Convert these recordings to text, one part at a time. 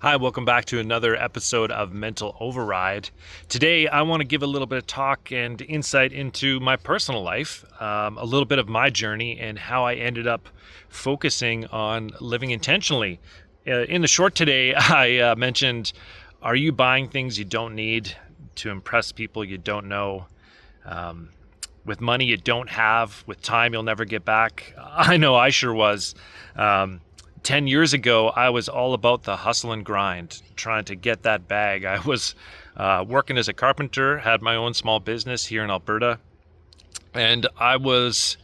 Hi, welcome back to another episode of Mental Override. Today, I want to give a little bit of talk and insight into my personal life, a little bit of my journey and how I ended up focusing on living intentionally. In the short today, I mentioned, are you buying things you don't need to impress people you don't know? With money you don't have, with time you'll never get back? I know I sure was. 10 years ago, I was all about the hustle and grind, trying to get that bag. I was working as a carpenter, had my own small business here in Alberta, and I was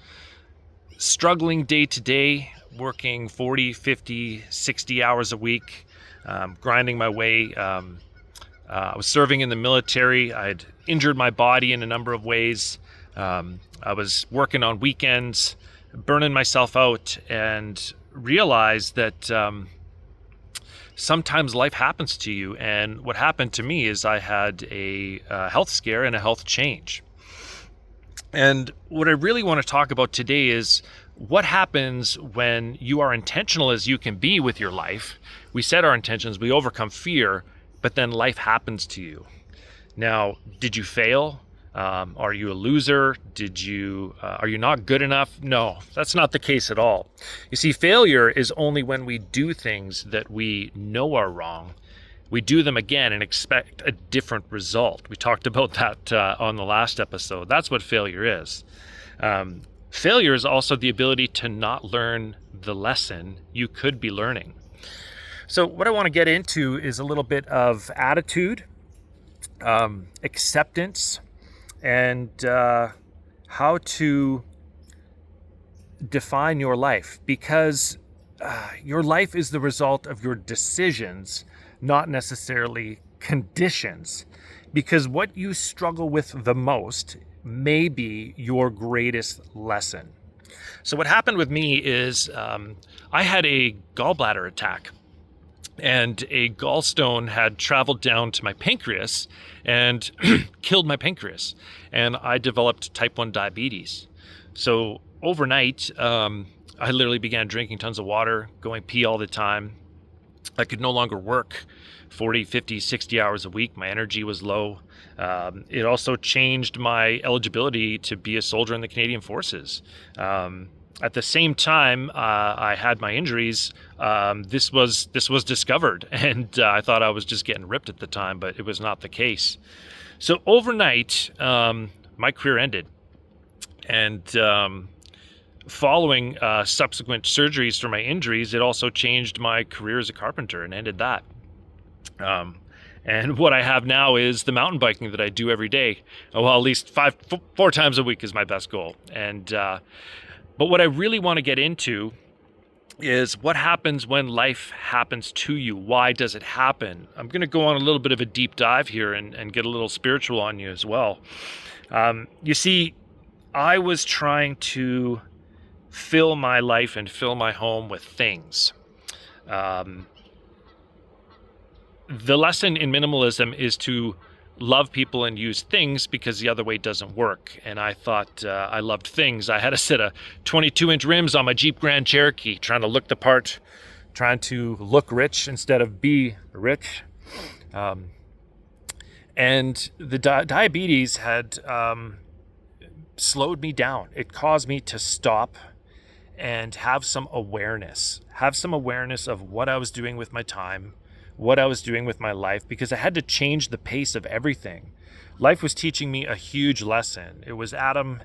struggling day to day, working 40, 50, 60 hours a week, grinding my way. I was serving in the military. I'd injured my body in a number of ways. I was working on weekends, burning myself out, and realized that sometimes life happens to you. And what happened to me is I had a health scare and a health change. And what I really want to talk about today is what happens when you are intentional as you can be with your life. We set our intentions, we overcome fear, but then life happens to you. Now, did you fail? Are you a loser? Are you not good enough? No, that's not the case at all. You see, failure is only when we do things that we know are wrong. We do them again and expect a different result. We talked about that on the last episode. That's what failure is. Failure is also the ability to not learn the lesson you could be learning. So what I want to get into is a little bit of attitude, acceptance, and how to define your life, because your life is the result of your decisions, not necessarily conditions, because what you struggle with the most may be your greatest lesson. So what happened with me is I had a gallbladder attack, and a gallstone had traveled down to my pancreas and killed my pancreas. And I developed type 1 diabetes. So overnight, I literally began drinking tons of water, going pee all the time. I could no longer work 40, 50, 60 hours a week. My energy was low. It also changed my eligibility to be a soldier in the Canadian Forces. At the same time, I had my injuries. This was discovered, and I thought I was just getting ripped at the time, but it was not the case. So overnight, my career ended, and following subsequent surgeries for my injuries, it also changed my career as a carpenter and ended that. And what I have now is the mountain biking that I do every day. Well, at least 4 times a week is my best goal. But what I really want to get into is what happens when life happens to you. Why does it happen? I'm going to go on a little bit of a deep dive here and get a little spiritual on you as well. You see, I was trying to fill my life and fill my home with things. The lesson in minimalism is to love people and use things, because the other way doesn't work. And I thought I loved things. I had a set of 22-inch rims on my Jeep Grand Cherokee, trying to look the part, trying to look rich instead of be rich. And the diabetes had slowed me down. It caused me to stop and have some awareness of what I was doing with my time, what I was doing with my life, because I had to change the pace of everything. Life was teaching me a huge lesson. It was, Adam,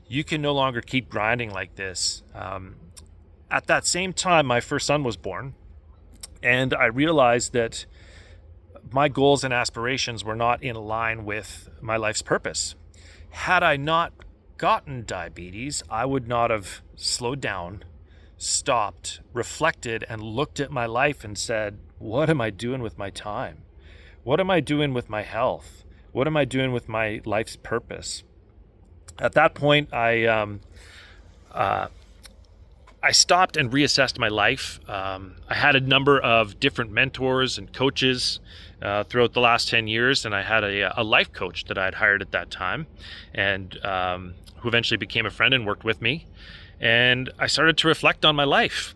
you can no longer keep grinding like this. At that same time, my first son was born, and I realized that my goals and aspirations were not in line with my life's purpose. Had I not gotten diabetes, I would not have slowed down, stopped, reflected, and looked at my life and said, what am I doing with my time? What am I doing with my health? What am I doing with my life's purpose? At that point, I stopped and reassessed my life. I had a number of different mentors and coaches throughout the last 10 years, and I had a life coach that I had hired at that time, and who eventually became a friend and worked with me. And I started to reflect on my life.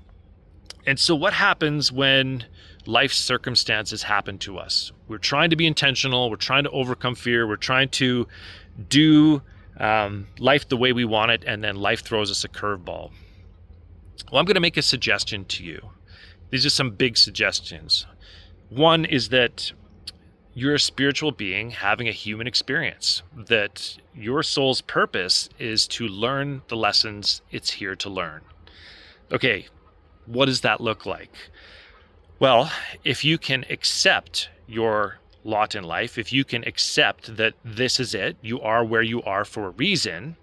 And so what happens when life circumstances happen to us. We're trying to be intentional. We're trying to overcome fear. We're trying to do life the way we want it, and then life throws us a curveball. Well, I'm going to make a suggestion to you. These are some big suggestions. One is that you're a spiritual being having a human experience, that your soul's purpose is to learn the lessons it's here to learn. Okay, what does that look like? Well, if you can accept your lot in life, if you can accept that this is it, you are where you are for a reason,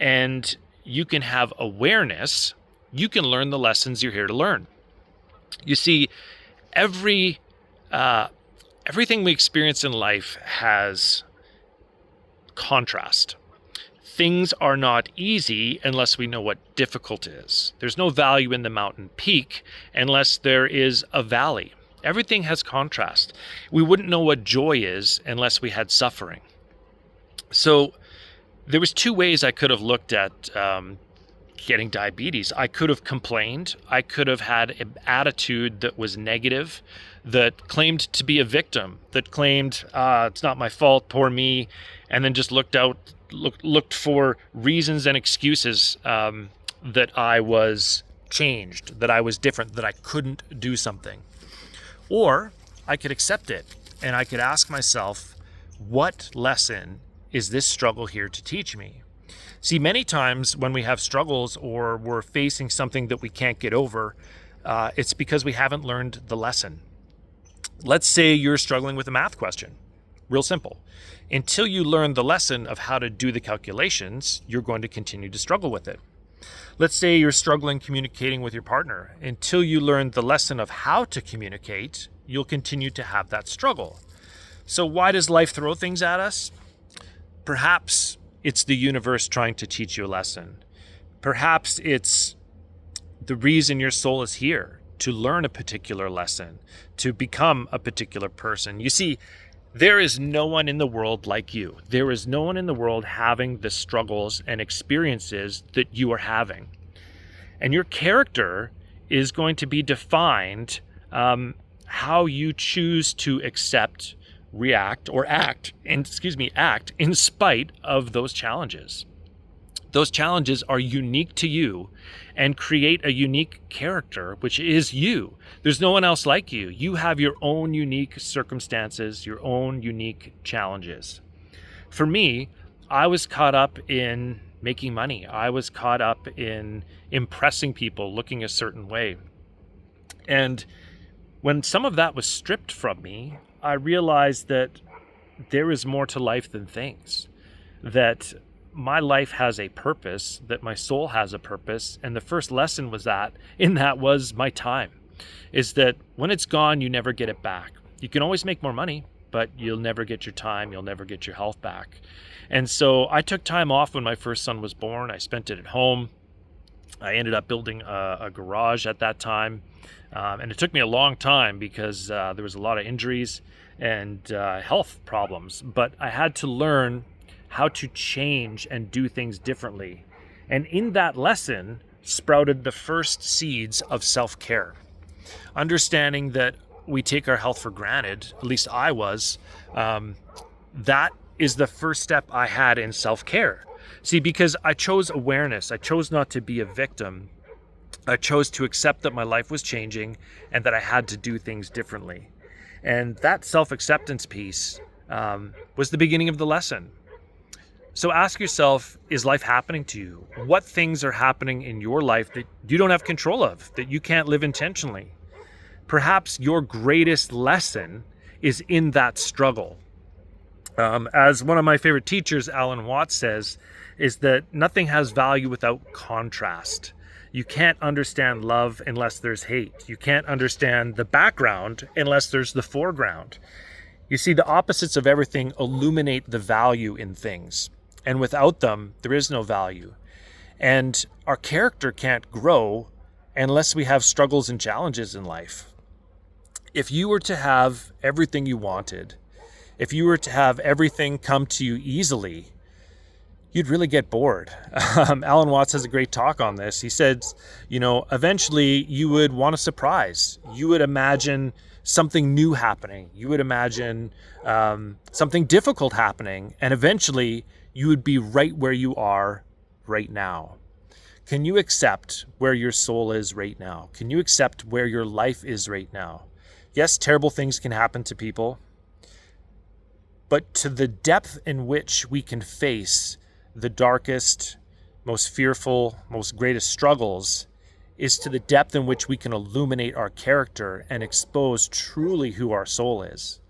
and you can have awareness, you can learn the lessons you're here to learn. You see, everything we experience in life has contrast. Things are not easy unless we know what difficult is. There's no value in the mountain peak unless there is a valley. Everything has contrast. We wouldn't know what joy is unless we had suffering. So there was two ways I could have looked at getting diabetes. I could have complained. I could have had an attitude that was negative, that claimed to be a victim, that claimed it's not my fault, poor me, and then just looked for reasons and excuses that I was changed, that I was different, that I couldn't do something. Or I could accept it and I could ask myself, what lesson is this struggle here to teach me? See, many times when we have struggles or we're facing something that we can't get over, it's because we haven't learned the lesson. Let's say you're struggling with a math question. Real simple. Until you learn the lesson of how to do the calculations, you're going to continue to struggle with it. Let's say you're struggling communicating with your partner. Until you learn the lesson of how to communicate, you'll continue to have that struggle. So why does life throw things at us? Perhaps it's the universe trying to teach you a lesson. Perhaps it's the reason your soul is here, to learn a particular lesson, to become a particular person. You see, there is no one in the world like you. There is no one in the world having the struggles and experiences that you are having. And your character is going to be defined how you choose to accept, react, or act in spite of those challenges. Those challenges are unique to you and create a unique character, which is you. There's no one else like you. You have your own unique circumstances, your own unique challenges. For me, I was caught up in making money. I was caught up in impressing people, looking a certain way. And when some of that was stripped from me, I realized that there is more to life than things, that my life has a purpose, that my soul has a purpose. And the first lesson was was my time, is that when it's gone, you never get it back. You can always make more money, but you'll never get your time. You'll never get your health back. And so I took time off when my first son was born. I spent it at home. I ended up building a garage at that time. And it took me a long time because there was a lot of injuries and health problems. But I had to learn how to change and do things differently. And in that lesson sprouted the first seeds of self-care. Understanding that we take our health for granted, at least I was, that is the first step I had in self-care. See, because I chose awareness, I chose not to be a victim. I chose to accept that my life was changing and that I had to do things differently. And that self-acceptance piece was the beginning of the lesson. So ask yourself, is life happening to you? What things are happening in your life that you don't have control of, that you can't live intentionally? Perhaps your greatest lesson is in that struggle. As one of my favorite teachers, Alan Watts, says, is that nothing has value without contrast. You can't understand love unless there's hate. You can't understand the background unless there's the foreground. You see, the opposites of everything illuminate the value in things. And without them, there is no value. And our character can't grow unless we have struggles and challenges in life. If you were to have everything you wanted, if you were to have everything come to you easily, you'd really get bored. Alan Watts has a great talk on this. He said, eventually you would want a surprise. You would imagine something new happening. You would imagine something difficult happening. And eventually you would be right where you are right now. Can you accept where your soul is right now? Can you accept where your life is right now? Yes, terrible things can happen to people, but to the depth in which we can face the darkest, most fearful, most greatest struggles is to the depth in which we can illuminate our character and expose truly who our soul is.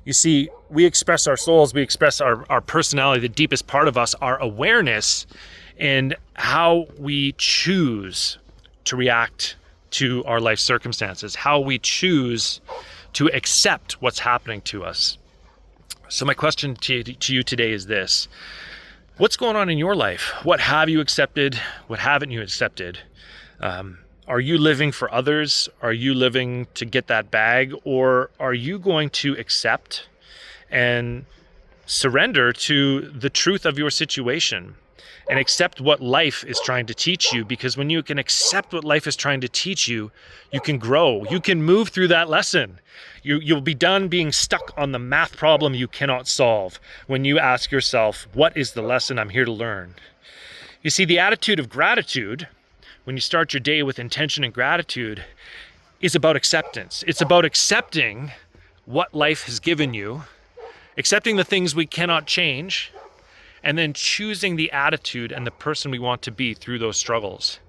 You see, we express our souls, we express our personality, the deepest part of us, our awareness, and how we choose to react to our life circumstances, how we choose to accept what's happening to us. So my question to you today is this. What's going on in your life? What have you accepted? What haven't you accepted? Are you living for others? Are you living to get that bag? Or are you going to accept and surrender to the truth of your situation and accept what life is trying to teach you? Because when you can accept what life is trying to teach you, you can grow. You can move through that lesson. You'll be done being stuck on the math problem you cannot solve when you ask yourself, what is the lesson I'm here to learn? You see, the attitude of gratitude, when you start your day with intention and gratitude, is about acceptance. It's about accepting what life has given you, accepting the things we cannot change, and then choosing the attitude and the person we want to be through those struggles.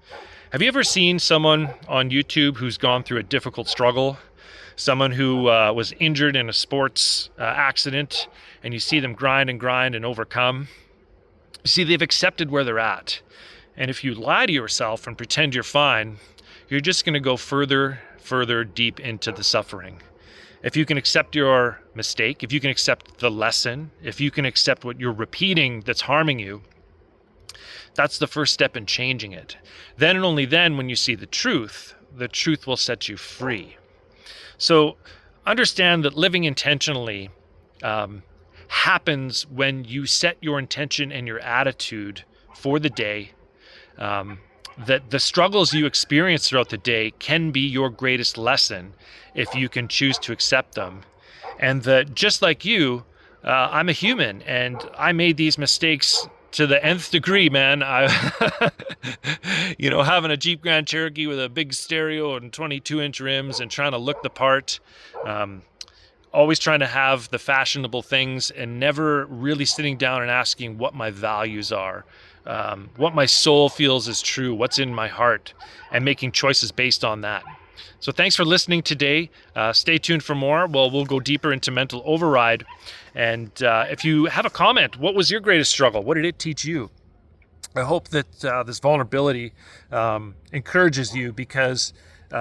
Have you ever seen someone on YouTube who's gone through a difficult struggle? Someone who was injured in a sports accident, and you see them grind and overcome? You see, they've accepted where they're at. And if you lie to yourself and pretend you're fine, you're just going to go further deep into the suffering. If you can accept your mistake, if you can accept the lesson, if you can accept what you're repeating that's harming you, that's the first step in changing it. Then and only then, when you see the truth will set you free. So understand that living intentionally happens when you set your intention and your attitude for the day. That the struggles you experience throughout the day can be your greatest lesson if you can choose to accept them. And that just like you, I'm a human and I made these mistakes to the nth degree, man. Having a Jeep Grand Cherokee with a big stereo and 22-inch rims and trying to look the part, always trying to have the fashionable things and never really sitting down and asking what my values are. What my soul feels is true, what's in my heart, and making choices based on that. So thanks for listening today. Stay tuned for more. We'll go deeper into mental override. And if you have a comment, what was your greatest struggle? What did it teach you? I hope that this vulnerability encourages you, because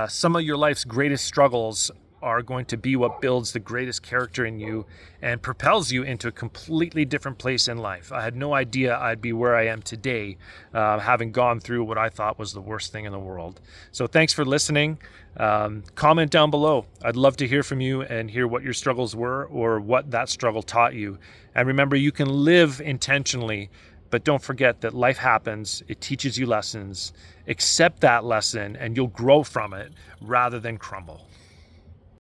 some of your life's greatest struggles are going to be what builds the greatest character in you and propels you into a completely different place in life. I had no idea I'd be where I am today, having gone through what I thought was the worst thing in the world. So thanks for listening. Comment down below. I'd love to hear from you and hear what your struggles were or what that struggle taught you. And remember, you can live intentionally, but don't forget that life happens. It teaches you lessons. Accept that lesson and you'll grow from it rather than crumble.